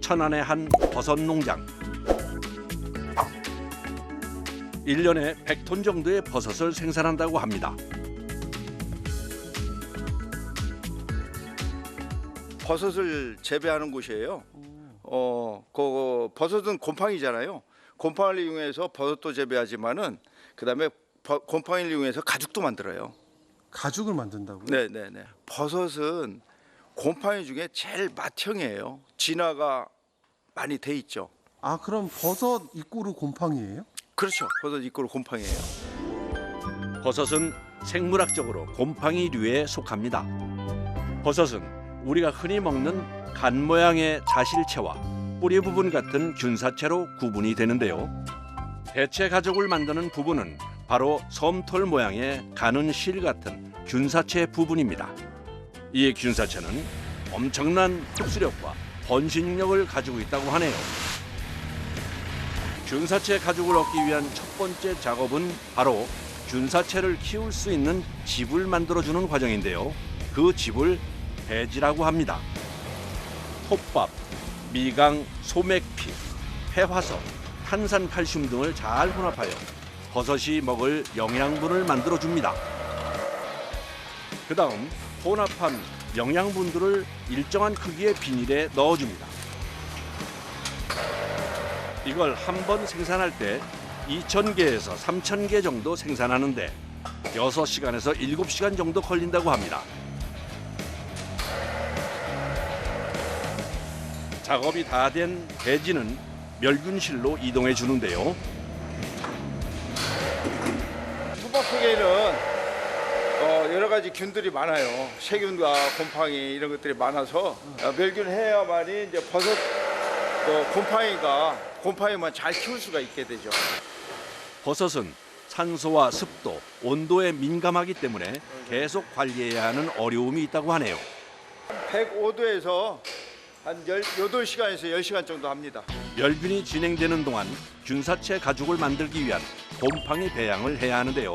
천안의 한 버섯 농장. 1년에 100톤 정도의 버섯을 생산한다고 합니다. 버섯을 재배하는 곳이에요. 그 버섯은 곰팡이잖아요. 곰팡이를 이용해서 버섯도 재배하지만은 그다음에 곰팡이를 이용해서 가죽도 만들어요. 가죽을 만든다고요? 네네네. 버섯은 곰팡이 중에 제일 맏형이에요. 진화가 많이 돼 있죠. 아, 그럼 버섯 이꼬르 곰팡이예요? 그렇죠. 버섯 이꼬르 곰팡이에요. 버섯은 생물학적으로 곰팡이류에 속합니다. 버섯은 우리가 흔히 먹는 간 모양의 자실체와 뿌리 부분 같은 균사체로 구분이 되는데요. 대체 가죽을 만드는 부분은 바로 솜털 모양의 가는 실 같은 균사체 부분입니다. 이 균사체는 엄청난 흡수력과 번식력을 가지고 있다고 하네요. 균사체 가죽을 얻기 위한 첫 번째 작업은 바로 균사체를 키울 수 있는 집을 만들어주는 과정인데요. 그 집을 배지라고 합니다. 톱밥, 미강, 소맥피, 폐화석, 탄산칼슘 등을 잘 혼합하여 버섯이 먹을 영양분을 만들어줍니다. 그 다음 혼합한 영양분들을 일정한 크기의 비닐에 넣어줍니다. 이걸 한 번 생산할 때 2,000개에서 3,000개 정도 생산하는데 6시간에서 7시간 정도 걸린다고 합니다. 작업이 다 된 배지는 멸균실로 이동해 주는데요. 수박 속에는 여러 가지 균들이 많아요. 세균과 곰팡이 이런 것들이 많아서 멸균해야만이 이제 버섯 곰팡이만 잘 키울 수가 있게 되죠. 버섯은 산소와 습도, 온도에 민감하기 때문에 계속 관리해야 하는 어려움이 있다고 하네요. 105도에서 한 8시간에서 10시간 정도 합니다. 멸균이 진행되는 동안 균사체 가죽을 만들기 위한 곰팡이 배양을 해야 하는데요.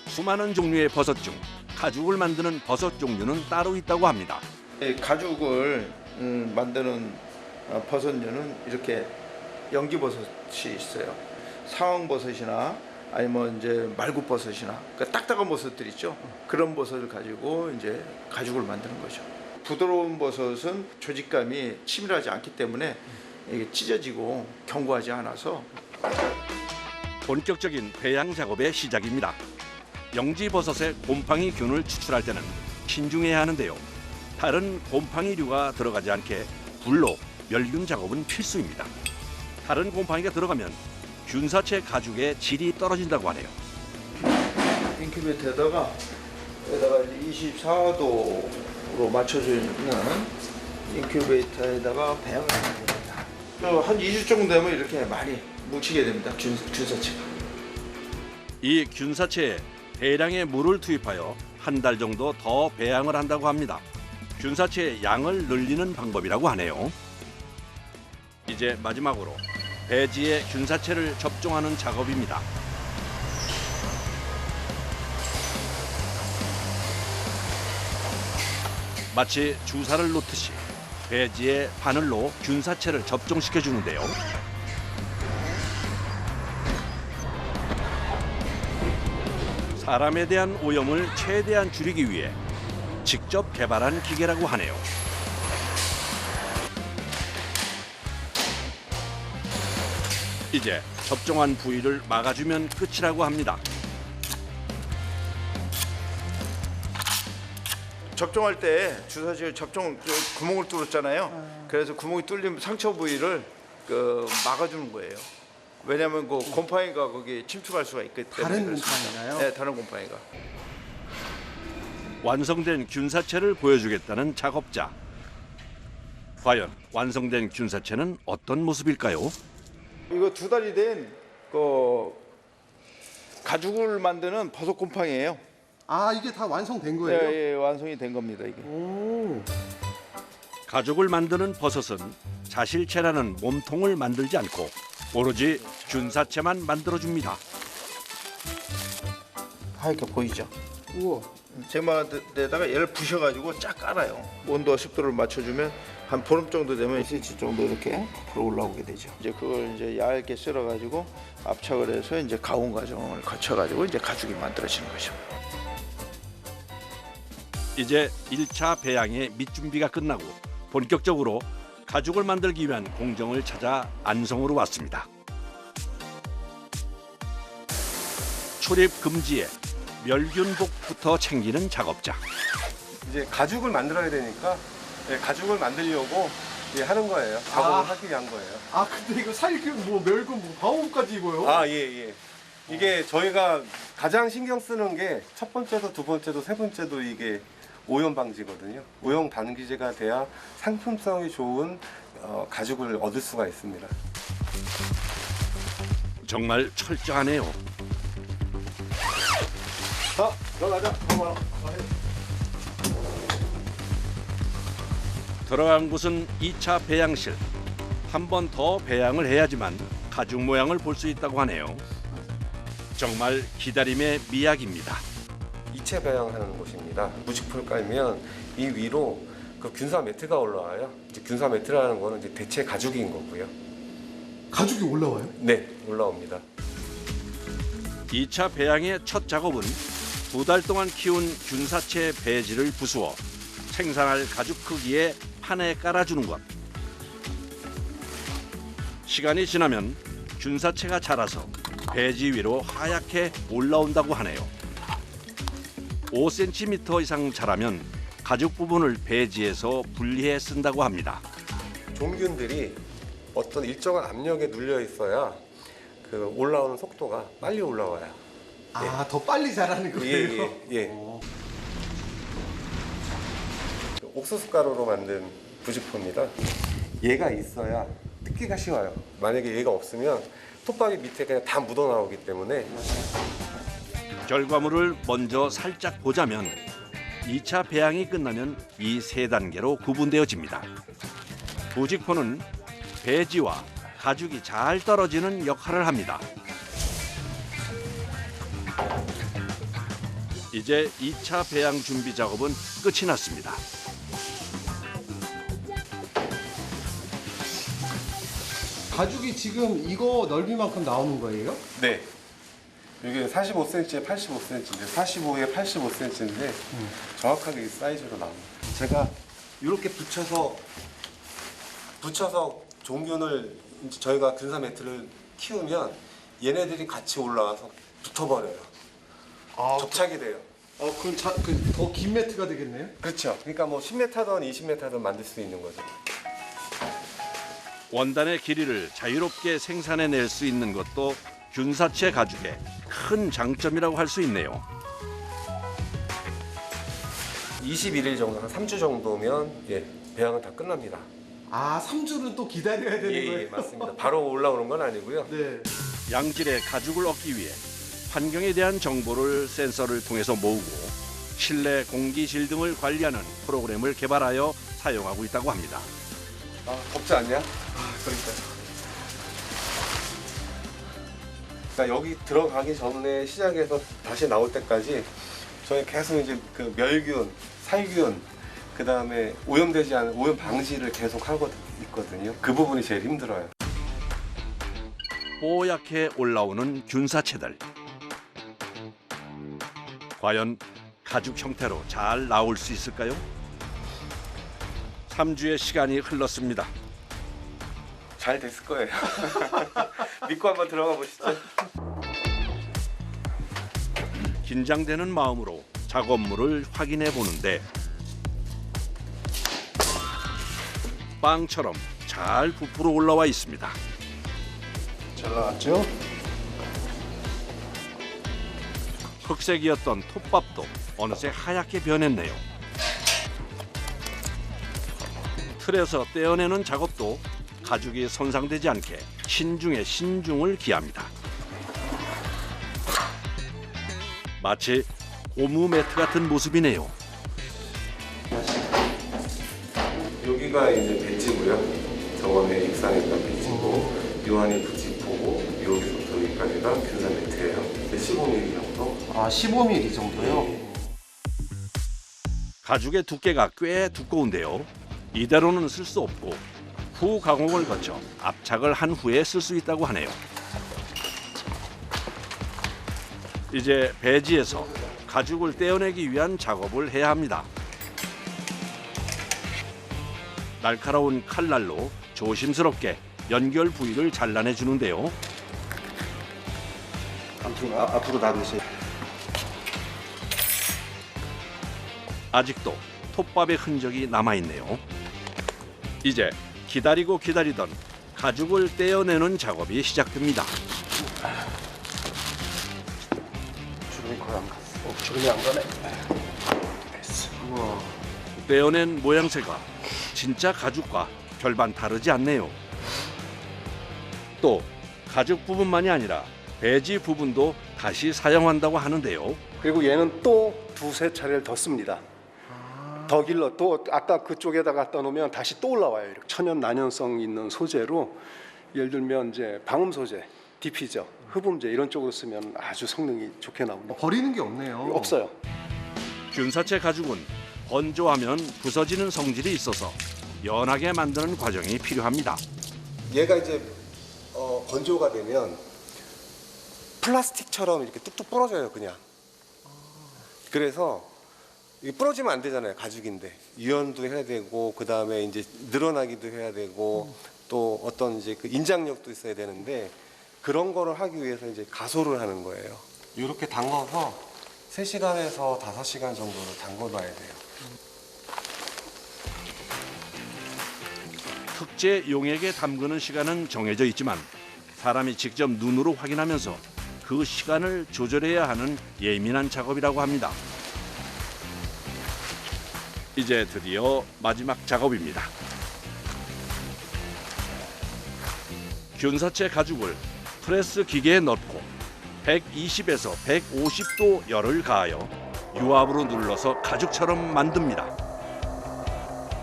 수많은 종류의 버섯 중 가죽을 만드는 버섯 종류는 따로 있다고 합니다. 가죽을 만드는 버섯류는 이렇게 연기버섯이 있어요. 상황버섯이나 아니면 이제 말굽버섯이나 그러니까 딱딱한 버섯들 있죠. 그런 버섯을 가지고 이제 가죽을 만드는 거죠. 부드러운 버섯은 조직감이 치밀하지 않기 때문에 이게 찢어지고 견고하지 않아서 본격적인 배양 작업의 시작입니다. 영지버섯의 곰팡이균을 추출할 때는 신중해야 하는데요. 다른 곰팡이류가 들어가지 않게 불로 멸균 작업은 필수입니다. 다른 곰팡이가 들어가면 균사체 가죽의 질이 떨어진다고 하네요. 인큐베이터에다가 여기다가 24도로 맞춰주는 인큐베이터에다가 배양을 해야 됩니다. 한 2주 정도 되면 이렇게 많이 뭉치게 됩니다. 균사체가. 이 균사체에 대량의 물을 투입하여 한 달 정도 더 배양을 한다고 합니다. 균사체의 양을 늘리는 방법이라고 하네요. 이제 마지막으로 배지에 균사체를 접종하는 작업입니다. 마치 주사를 놓듯이 배지에 바늘로 균사체를 접종시켜 주는데요. 사람에 대한 오염을 최대한 줄이기 위해 직접 개발한 기계라고 하네요. 이제 접종한 부위를 막아주면 끝이라고 합니다. 접종할 때 주사실 접종 구멍을 뚫었잖아요. 그래서 구멍이 뚫린 상처 부위를 막아주는 거예요. 왜냐하면 그 곰팡이가 거기 침투할 수가 있기 때문에. 다른 그렇습니다. 곰팡이가요? 네, 다른 곰팡이가. 완성된 균사체를 보여주겠다는 작업자. 과연 완성된 균사체는 어떤 모습일까요? 이거 2달이 된 가죽을 만드는 버섯 곰팡이에요. 아, 이게 다 완성된 거예요? 예, 완성이 된 겁니다 이게. 오. 가죽을 만드는 버섯은 자실체라는 몸통을 만들지 않고 오로지 균사체만 만들어줍니다. 하얗게 보이죠? 우와. 제마에다가 얘를 부셔가지고 쫙 깔아요. 온도와 습도를 맞춰주면 한 보름 정도 되면 1cm 정도 이렇게 부풀어 올라오게 되죠. 이제 그걸 이제 얇게 썰어가지고 압착을 해서 이제 가공 과정을 거쳐가지고 이제 가죽이 만들어지는 거죠. 이제 1차 배양의 밑준비가 끝나고 본격적으로 가죽을 만들기 위한 공정을 찾아 안성으로 왔습니다. 출입 금지에 멸균복부터 챙기는 작업자. 이제 가죽을 만들어야 되니까 가죽을 만들려고 하는 거예요. 작업을 하기 위한 거예요. 아 근데 이거 살균 뭐 멸균 뭐 방어까지 입어요? 아, 예. 이게 저희가 가장 신경 쓰는 게 첫 번째도 두 번째도 세 번째도 이게 오염 방지거든요. 오염 방지제가 돼야 상품성이 좋은 가죽을 얻을 수가 있습니다. 정말 철저하네요. 자, 들어가자. 들어간 곳은 2차 배양실. 한 번 더 배양을 해야지만 가죽 모양을 볼 수 있다고 하네요. 정말 기다림의 미학입니다. 이체 배양하는 곳입니다. 무직풀 깔면 이 위로 그 균사 매트가 올라와요. 이제 균사 매트라는 거는 이제 대체 가죽인 거고요. 가죽이 올라와요? 네, 올라옵니다. 2차 배양의 첫 작업은 2달 동안 키운 균사체 배지를 부수어 생산할 가죽 크기의 판에 깔아주는 것. 시간이 지나면 균사체가 자라서 배지 위로 하얗게 올라온다고 하네요. 5cm 이상 자라면 가죽 부분을 배지에서 분리해 쓴다고 합니다. 종균들이 어떤 일정한 압력에 눌려 있어야 그 올라오는 속도가 빨리 올라와요. 아 더 빨리 자라는 거예요? 예. 옥수수 가루로 만든 부직포입니다. 얘가 있어야 뜯기가 쉬워요. 만약에 얘가 없으면 톱밥이 밑에 그냥 다 묻어 나오기 때문에. 결과물을 먼저 살짝 보자면 2차 배양이 끝나면 이 세 단계로 구분되어집니다. 부직포는 배지와 가죽이 잘 떨어지는 역할을 합니다. 이제 2차 배양 준비 작업은 끝이 났습니다. 가죽이 지금 이거 넓이만큼 나오는 거예요? 네. 이게 45cm에 85cm인데 45에 85cm인데 정확하게 이 사이즈로 나옵니다. 제가 이렇게 붙여서 종균을 이제 저희가 균사 매트를 키우면 얘네들이 같이 올라와서 붙어버려요. 접착이 돼요. 그럼 더 긴 매트가 되겠네요? 그렇죠. 그러니까 뭐 10m든 20m든 만들 수 있는 거죠. 원단의 길이를 자유롭게 생산해낼 수 있는 것도 균사체 가죽의 큰 장점이라고 할 수 있네요. 21일 정도, 한 3주 정도면 배양은 다 끝납니다. 아 3주는 또 기다려야 되는 거예요? 예, 맞습니다. 바로 올라오는 건 아니고요. 네. 양질의 가죽을 얻기 위해 환경에 대한 정보를 센서를 통해서 모으고 실내 공기질 등을 관리하는 프로그램을 개발하여 사용하고 있다고 합니다. 덥지 않냐? 그러니까 여기 들어가기 전에 시작해서 다시 나올 때까지 저희 계속 이제 그 멸균, 살균, 그 다음에 오염되지 않은 오염 방지를 계속 하고 있거든요. 그 부분이 제일 힘들어요. 뽀얗게 올라오는 균사체들. 과연 가죽 형태로 잘 나올 수 있을까요? 3주의 시간이 흘렀습니다. 잘 됐을 거예요. 믿고 한번 들어가 보시죠. 긴장되는 마음으로 작업물을 확인해 보는데 빵처럼 잘 부풀어 올라와 있습니다. 잘 나왔죠? 흑색이었던 톱밥도 어느새 하얗게 변했네요. 틀에서 떼어내는 작업도 가죽이 손상되지 않게 신중에 신중을 기합니다. 마치 고무 매트 같은 모습이네요. 여기가 이제 배지고요. 저번에 입상했던 배지고, 요한이 부직포고, 여기서부터 여기까지가 균사 매트예요. 15mm 정도. 아 15mm 정도요? 가죽의 두께가 꽤 두꺼운데요. 이대로는 쓸 수 없고 후 가공을 거쳐 압착을 한 후에 쓸 수 있다고 하네요. 이제 배지에서 가죽을 떼어내기 위한 작업을 해야 합니다. 날카로운 칼날로 조심스럽게 연결 부위를 잘라내 주는데요. 앞으로 나르세요. 아직도 톱밥의 흔적이 남아있네요. 이제 기다리고 기다리던 가죽을 떼어내는 작업이 시작됩니다. 주름이 거의 안 갔어. 주름이 안 가네. 됐어. 우와. 떼어낸 모양새가 진짜 가죽과 별반 다르지 않네요. 또 가죽 부분만이 아니라 배지 부분도 다시 사용한다고 하는데요. 그리고 얘는 또 두세 차례를 더 씁니다. 더 길러 또 아까 그쪽에다가 떠놓으면 다시 또 올라와요. 이렇게 천연 난연성 있는 소재로 예를 들면 이제 방음 소재, 디피저, 흡음재 이런 쪽으로 쓰면 아주 성능이 좋게 나옵니다. 버리는 게 없네요. 없어요. 균사체 가죽은 건조하면 부서지는 성질이 있어서 연하게 만드는 과정이 필요합니다. 얘가 이제 건조가 되면 플라스틱처럼 이렇게 뚝뚝 부러져요, 그냥. 그래서 이게 부러지면 안 되잖아요, 가죽인데. 유연도 해야 되고, 그 다음에 이제 늘어나기도 해야 되고, 또 어떤 이제 그 인장력도 있어야 되는데, 그런 거를 하기 위해서 이제 가소를 하는 거예요. 이렇게 담궈서 3시간에서 5시간 정도를 담궈 놔야 돼요. 특제 용액에 담그는 시간은 정해져 있지만 사람이 직접 눈으로 확인하면서 그 시간을 조절해야 하는 예민한 작업이라고 합니다. 이제 드디어 마지막 작업입니다. 균사체 가죽을 프레스 기계에 넣고 120에서 150도 열을 가하여 유압으로 눌러서 가죽처럼 만듭니다.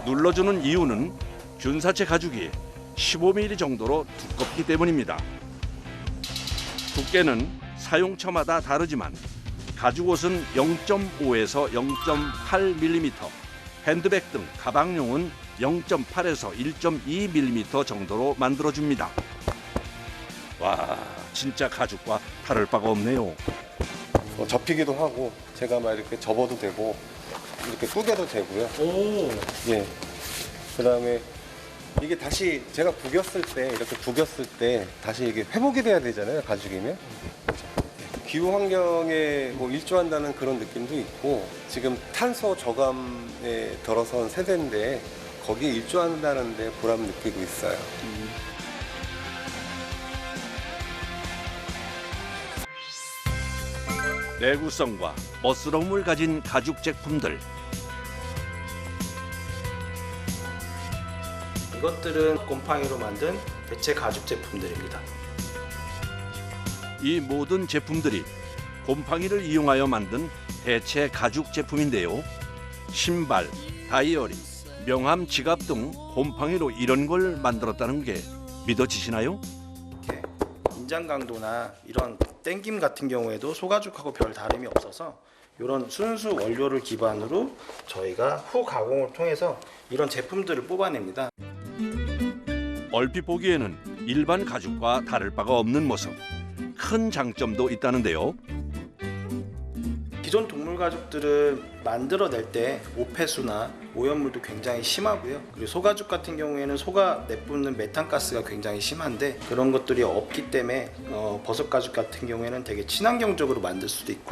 눌러주는 이유는 균사체 가죽이 15mm 정도로 두껍기 때문입니다. 두께는 사용처마다 다르지만 가죽옷은 0.5에서 0.8mm, 핸드백 등 가방용은 0.8에서 1.2mm 정도로 만들어줍니다. 와, 진짜 가죽과 다를 바가 없네요. 접히기도 하고, 제가 막 이렇게 접어도 되고, 이렇게 꾸겨도 되고요. 오. 예. 그 다음에 이게 다시 제가 구겼을 때, 이렇게 구겼을 때 다시 이게 회복이 돼야 되잖아요, 가죽이면. 기후 환경에 뭐 일조한다는 그런 느낌도 있고, 지금 탄소 저감에 들어선 세대인데 거기에 일조한다는데 보람 느끼고 있어요. 내구성과 멋스러움을 가진 가죽 제품들. 이것들은 곰팡이로 만든 대체 가죽 제품들입니다. 이 모든 제품들이 곰팡이를 이용하여 만든 대체 가죽 제품인데요. 신발, 다이어리, 명함, 지갑 등 곰팡이로 이런 걸 만들었다는 게 믿어지시나요? 인장 강도나 이런 땡김 같은 경우에도 소가죽하고 별 다름이 없어서 이런 순수 원료를 기반으로 저희가 후 가공을 통해서 이런 제품들을 뽑아냅니다. 얼핏 보기에는 일반 가죽과 다를 바가 없는 모습. 큰 장점도 있다는데요. 기존 동물 가죽들을 만들어낼 때 오폐수나 오염물도 굉장히 심하고요. 그리고 소가죽 같은 경우에는 소가 내뿜는 메탄가스가 굉장히 심한데 그런 것들이 없기 때문에 버섯 가죽 같은 경우에는 되게 친환경적으로 만들 수도 있고요.